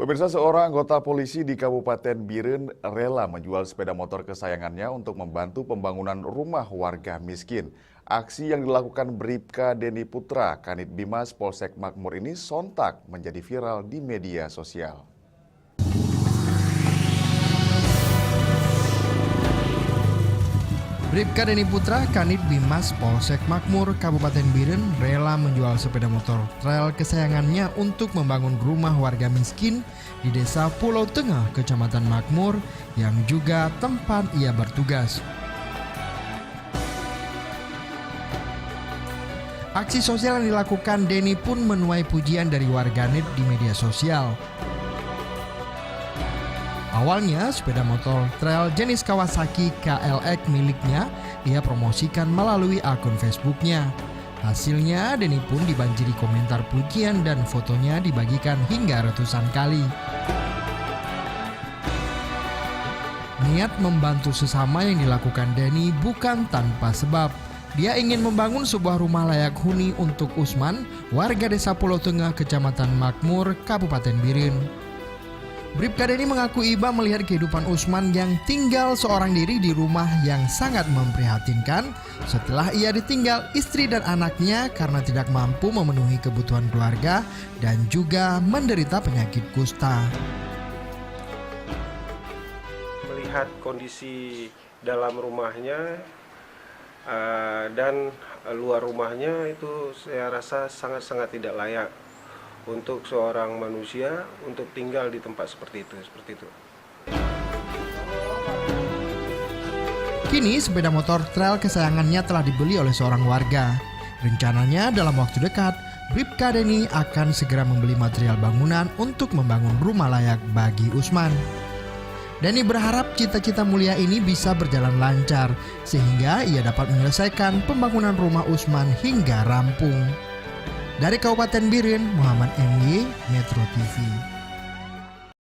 Pemirsa, seorang anggota polisi di Kabupaten Biren rela menjual sepeda motor kesayangannya untuk membantu pembangunan rumah warga miskin. Aksi yang dilakukan Bribka Deni Putra, Kanit Bimas Polsek Makmur ini sontak menjadi viral di media sosial. Bribka Deni Putra, Kanit Bimas Polsek Makmur, Kabupaten Biren rela menjual sepeda motor trail kesayangannya untuk membangun rumah warga miskin di Desa Pulau Tengah, Kecamatan Makmur, yang juga tempat ia bertugas. Aksi sosial yang dilakukan Deni pun menuai pujian dari warganet di media sosial. Awalnya, sepeda motor trail jenis Kawasaki KLX miliknya ia promosikan melalui akun Facebooknya. Hasilnya, Deni pun dibanjiri komentar pujian dan fotonya dibagikan hingga ratusan kali. Niat membantu sesama yang dilakukan Deni bukan tanpa sebab. Dia ingin membangun sebuah rumah layak huni untuk Usman, warga Desa Pulau Tengah, Kecamatan Makmur, Kabupaten Biren. Bribka Deni mengaku iba melihat kehidupan Usman yang tinggal seorang diri di rumah yang sangat memprihatinkan setelah ia ditinggal istri dan anaknya karena tidak mampu memenuhi kebutuhan keluarga dan juga menderita penyakit kusta. Melihat kondisi dalam rumahnya dan luar rumahnya itu saya rasa sangat-sangat tidak layak untuk seorang manusia untuk tinggal di tempat seperti itu. Kini sepeda motor trail kesayangannya telah dibeli oleh seorang warga. Rencananya dalam waktu dekat, Bribka Deni akan segera membeli material bangunan untuk membangun rumah layak bagi Usman. Deni berharap cita-cita mulia ini bisa berjalan lancar sehingga ia dapat menyelesaikan pembangunan rumah Usman hingga rampung. Dari Kabupaten Biren, Muhammad MY, Metro TV.